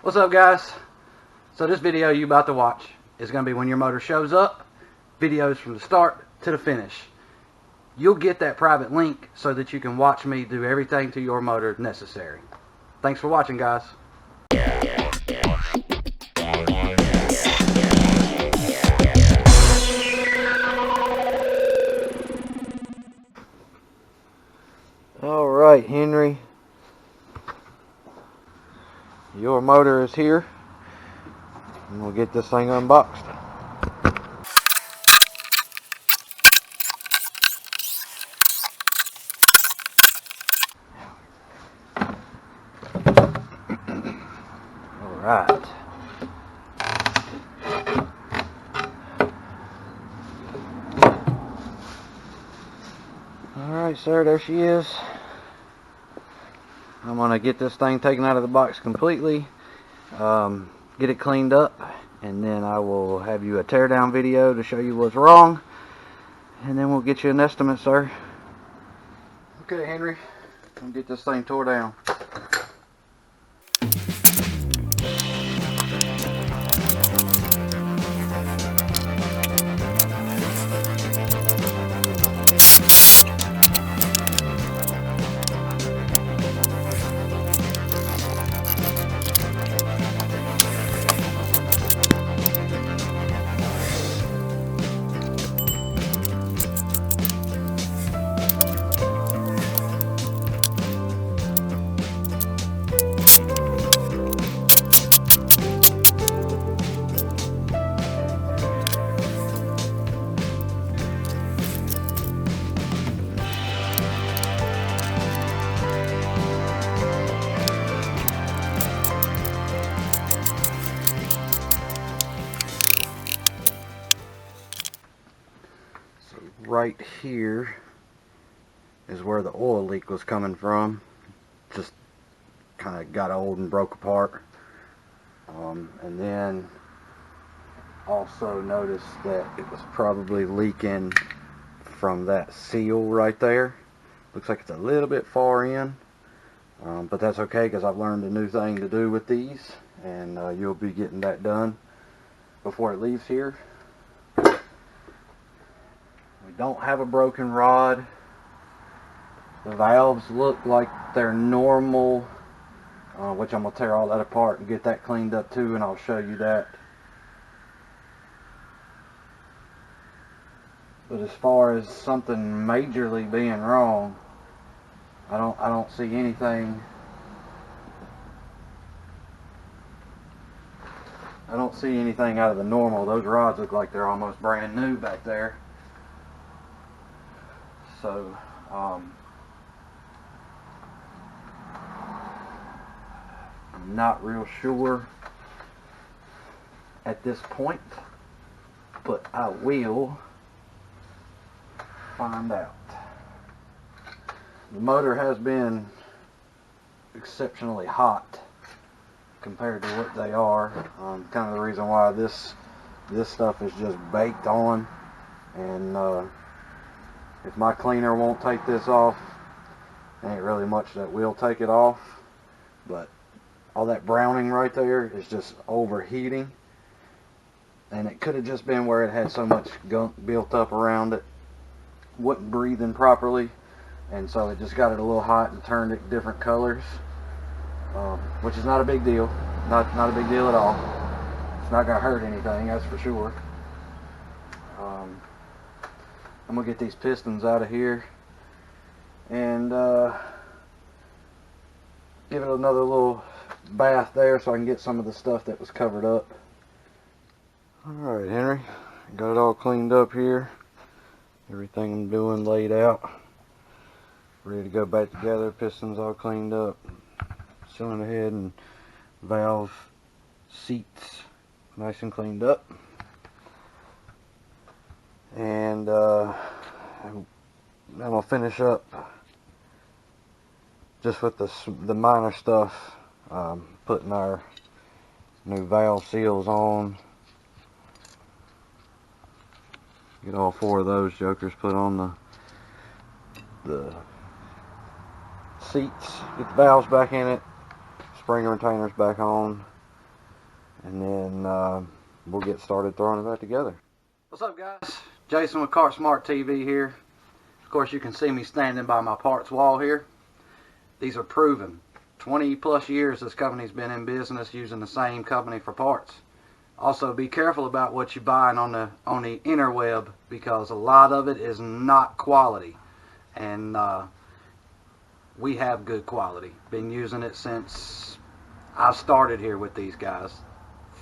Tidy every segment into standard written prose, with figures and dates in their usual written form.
What's up, guys? So this video you about to watch is going to be when your motor shows up, videos from the start to the finish. You'll get that private link so that you can watch me do everything to your motor necessary. Thanks for watching, guys. Alright, Henry, your motor is here, and we'll get this thing unboxed. Alright. Alright, sir, there she is. I'm going to get this thing taken out of the box completely, get it cleaned up, and then I will have you a teardown video to show you what's wrong, and then we'll get you an estimate, sir. Okay, Henry, I'm going to get this thing tore down. Right here is where the oil leak was coming from. Just kind of got old and broke apart. And then also noticed that it was probably leaking from that seal right there. Looks like it's a little bit far in, but that's okay because I've learned a new thing to do with these, and you'll be getting that done before it leaves here. We don't have a broken rod. The valves look like they're normal, which I'm going to tear all that apart and get that cleaned up too, and I'll show you that. But as far as something majorly being wrong, I don't see anything. I don't see anything out of the normal. Those rods look like they're almost brand new back there. So, I'm not real sure at this point, but I will find out. The motor has been exceptionally hot compared to what they are. Kind of the reason why this stuff is just baked on, and if my cleaner won't take this off, ain't really much that will take it off. But all that browning right there is just overheating, and it could have just been where it had so much gunk built up around it, wasn't breathing properly, and so it just got it a little hot and turned it different colors, which is not a big deal. Not a big deal at all. It's not gonna hurt anything, that's for sure. I'm going to get these pistons out of here and give it another little bath there so I can get some of the stuff that was covered up. Alright, Henry, got it all cleaned up here. Everything I'm doing laid out. Ready to go back together. Pistons all cleaned up. Cylinder head and valve seats nice and cleaned up. And then we'll finish up just with the minor stuff, putting our new valve seals on. Get all 4 of those jokers put on the seats, get the valves back in it, spring retainers back on, and then we'll get started throwing it back together. What's up, guys? Jason with Kart Smart TV here. Of course, you can see me standing by my parts wall here. These are proven. 20 plus years this company's been in business using the same company for parts. Also, be careful about what you're buying on the interweb, because a lot of it is not quality. And we have good quality. Been using it since I started here with these guys.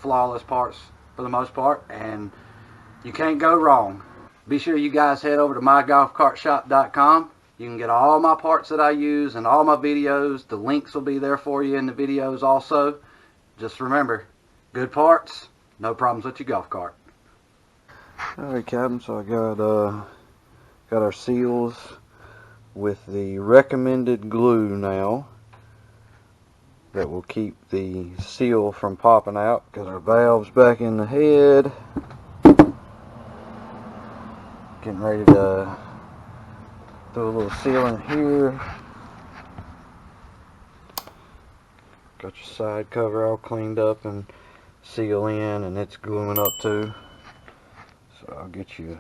Flawless parts for the most part, and you can't go wrong. Be sure you guys head over to mygolfcartshop.com. You can get all my parts that I use and all my videos. The links will be there for you in the videos also. Just remember, good parts, no problems with your golf cart. Alright, Captain, so I got our seals with the recommended glue now that will keep the seal from popping out. Got our valves back in the head. Getting ready to throw a little seal in here. Got your side cover all cleaned up and seal in, and it's gluing up too. So I'll get you.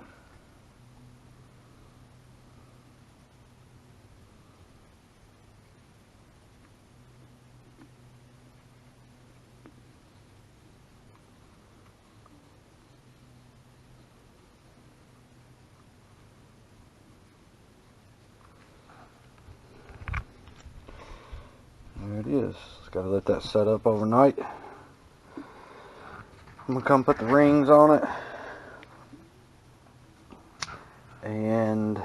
There it is. Just gotta let that set up overnight. I'm gonna come put the rings on it and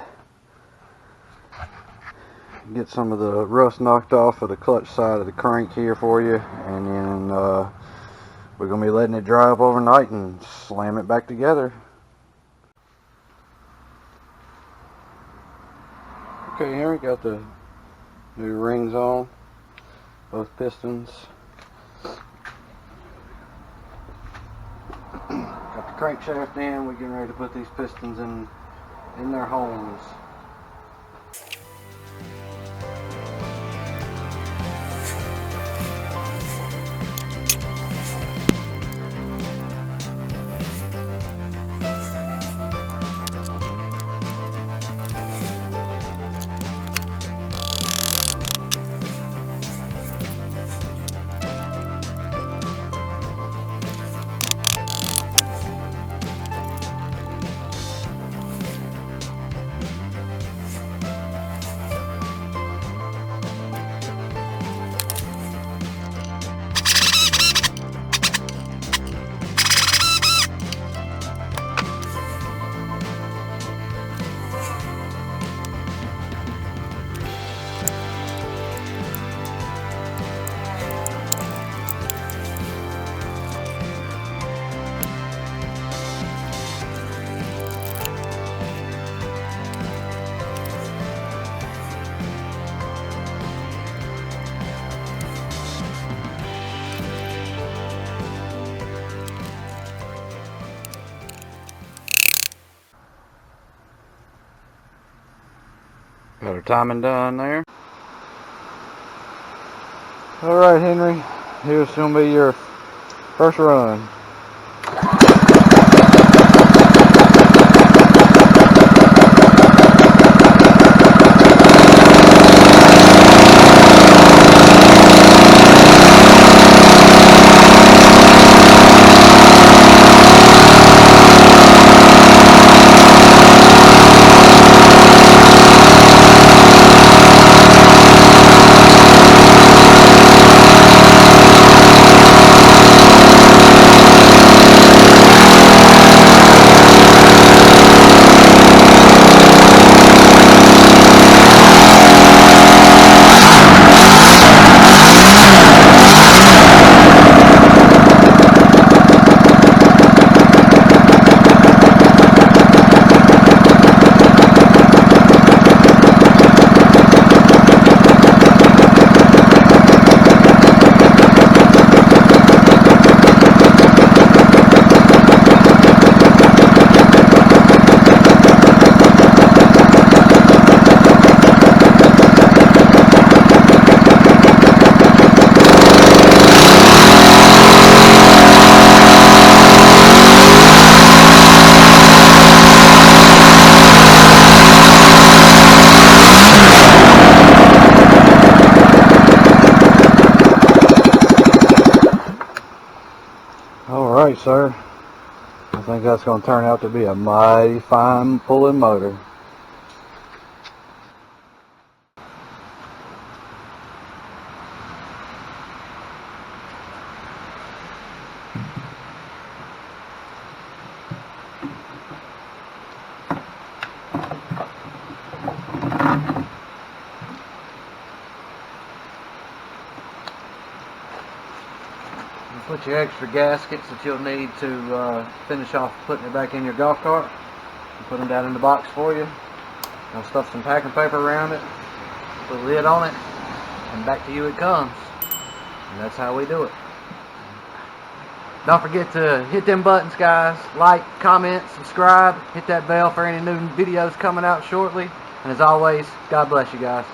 get some of the rust knocked off of the clutch side of the crank here for you, and then we're gonna be letting it dry up overnight and slam it back together. Okay, here we got the new rings on. Both pistons. Got the crankshaft in. We're getting ready to put these pistons in their holes. Got our timing done there. Alright, Henry, here's going to be your first run. right, sir. I think that's going to turn out to be a mighty fine pulling motor. Put your extra gaskets that you'll need to finish off putting it back in your golf cart. I'll put them down in the box for you. I'll stuff some packing paper around it, put a lid on it, and back to you it comes. And that's how we do it. Don't forget to hit them buttons, guys. Like, comment, subscribe, hit that bell for any new videos coming out shortly. And as always, God bless you guys.